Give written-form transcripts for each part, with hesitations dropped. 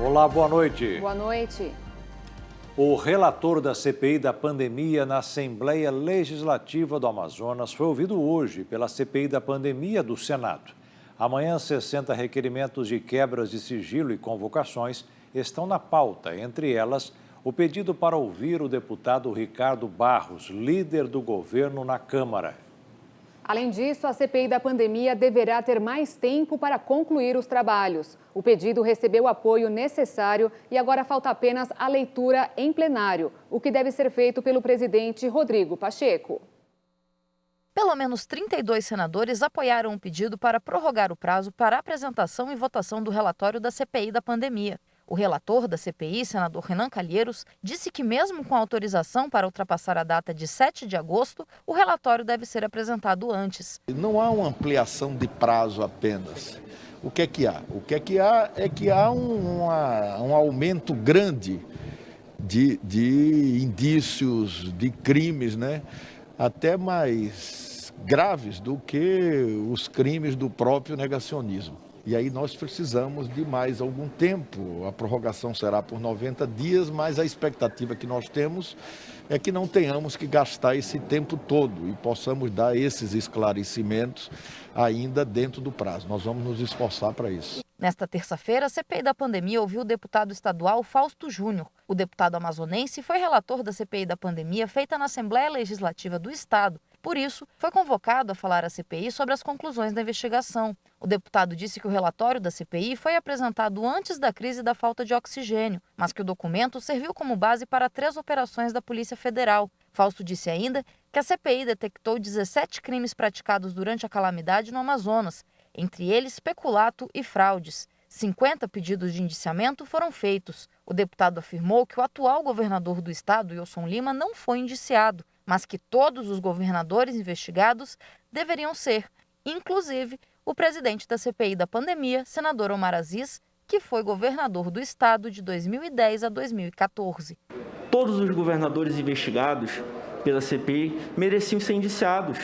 Olá, boa noite. Boa noite. O relator da CPI da pandemia na Assembleia Legislativa do Amazonas foi ouvido hoje pela CPI da pandemia do Senado. Amanhã, 60 requerimentos de quebras de sigilo e convocações estão na pauta, entre elas o pedido para ouvir o deputado Ricardo Barros, líder do governo na Câmara. Além disso, a CPI da pandemia deverá ter mais tempo para concluir os trabalhos. O pedido recebeu o apoio necessário e agora falta apenas a leitura em plenário, o que deve ser feito pelo presidente Rodrigo Pacheco. Pelo menos 32 senadores apoiaram o pedido para prorrogar o prazo para apresentação e votação do relatório da CPI da pandemia. O relator da CPI, senador Renan Calheiros, disse que mesmo com autorização para ultrapassar a data de 7 de agosto, o relatório deve ser apresentado antes. Não há uma ampliação de prazo apenas. O que é que há? O que é que há um aumento grande de indícios, de crimes, né? Até mais graves do que os crimes do próprio negacionismo. E aí nós precisamos de mais algum tempo. A prorrogação será por 90 dias, mas a expectativa que nós temos é que não tenhamos que gastar esse tempo todo e possamos dar esses esclarecimentos ainda dentro do prazo. Nós vamos nos esforçar para isso. Nesta terça-feira, a CPI da pandemia ouviu o deputado estadual Fausto Júnior. O deputado amazonense foi relator da CPI da pandemia feita na Assembleia Legislativa do Estado. Por isso, foi convocado a falar à CPI sobre as conclusões da investigação. O deputado disse que o relatório da CPI foi apresentado antes da crise da falta de oxigênio, mas que o documento serviu como base para 3 operações da Polícia Federal. Fausto disse ainda que a CPI detectou 17 crimes praticados durante a calamidade no Amazonas, entre eles peculato e fraudes. 50 pedidos de indiciamento foram feitos. O deputado afirmou que o atual governador do estado, Wilson Lima, não foi indiciado, mas que todos os governadores investigados deveriam ser, inclusive o presidente da CPI da pandemia, senador Omar Aziz, que foi governador do estado de 2010 a 2014. Todos os governadores investigados pela CPI mereciam ser indiciados.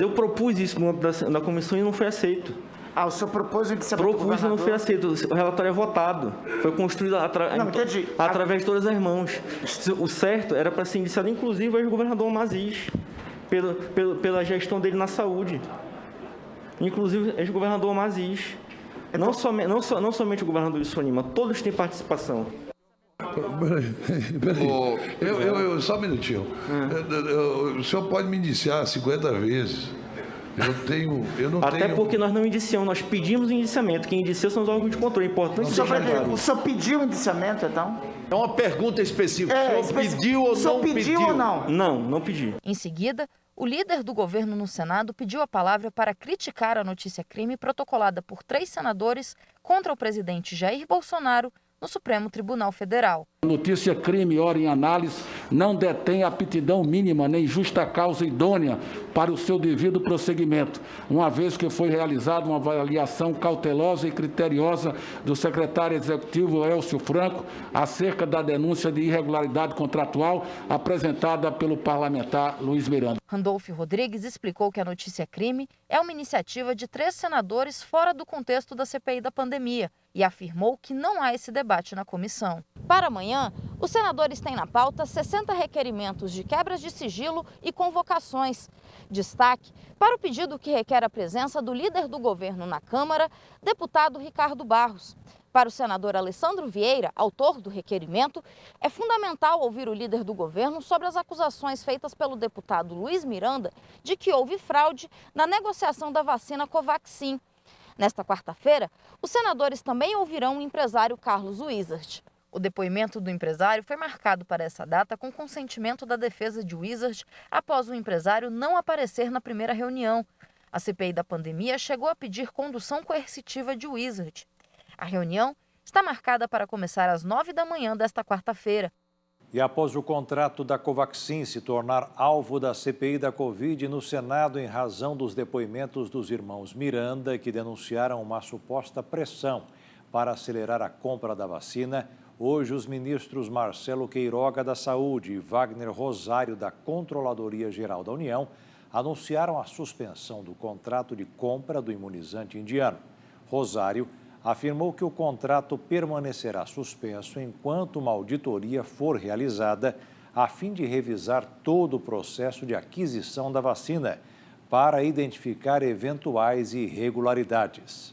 Eu propus isso na comissão e não foi aceito. O senhor propôs o indiciamento do governador? Propus e não foi aceito. O relatório é votado. Foi construído através de todas as mãos. O certo era para ser indiciado, inclusive, o ex-governador Omar Aziz, pela gestão dele na saúde. Inclusive, o ex-governador Omar Aziz. Não somente o governador Wilson Lima, todos têm participação. Peraí. Só um minutinho. O senhor pode me indiciar 50 vezes. Até porque nós não indiciamos, nós pedimos o indiciamento. Quem indicia são os órgãos de controle. É importante. O senhor pediu o indiciamento, então? É uma pergunta específica. O senhor pediu ou não pediu? Ou não? Não pedi. Em seguida, o líder do governo no Senado pediu a palavra para criticar a notícia-crime protocolada por 3 senadores contra o presidente Jair Bolsonaro no Supremo Tribunal Federal. A notícia-crime, ora em análise, não detém aptidão mínima nem justa causa idônea para o seu devido prosseguimento, uma vez que foi realizada uma avaliação cautelosa e criteriosa do secretário executivo Elcio Franco acerca da denúncia de irregularidade contratual apresentada pelo parlamentar Luiz Miranda. Randolfo Rodrigues explicou que a notícia-crime é uma iniciativa de 3 senadores fora do contexto da CPI da pandemia e afirmou que não há esse debate na comissão. Para amanhã, os senadores têm na pauta 60 requerimentos de quebras de sigilo e convocações. Destaque para o pedido que requer a presença do líder do governo na Câmara, deputado Ricardo Barros. Para o senador Alessandro Vieira, autor do requerimento, é fundamental ouvir o líder do governo sobre as acusações feitas pelo deputado Luiz Miranda de que houve fraude na negociação da vacina Covaxin. Nesta quarta-feira, os senadores também ouvirão o empresário Carlos Wizard. O depoimento do empresário foi marcado para essa data com consentimento da defesa de Wizard após o empresário não aparecer na primeira reunião. A CPI da pandemia chegou a pedir condução coercitiva de Wizard. A reunião está marcada para começar às 9 da manhã desta quarta-feira. E após o contrato da Covaxin se tornar alvo da CPI da Covid no Senado em razão dos depoimentos dos irmãos Miranda, que denunciaram uma suposta pressão para acelerar a compra da vacina, hoje os ministros Marcelo Queiroga da Saúde e Wagner Rosário da Controladoria Geral da União anunciaram a suspensão do contrato de compra do imunizante indiano. Rosário afirmou que o contrato permanecerá suspenso enquanto uma auditoria for realizada a fim de revisar todo o processo de aquisição da vacina para identificar eventuais irregularidades.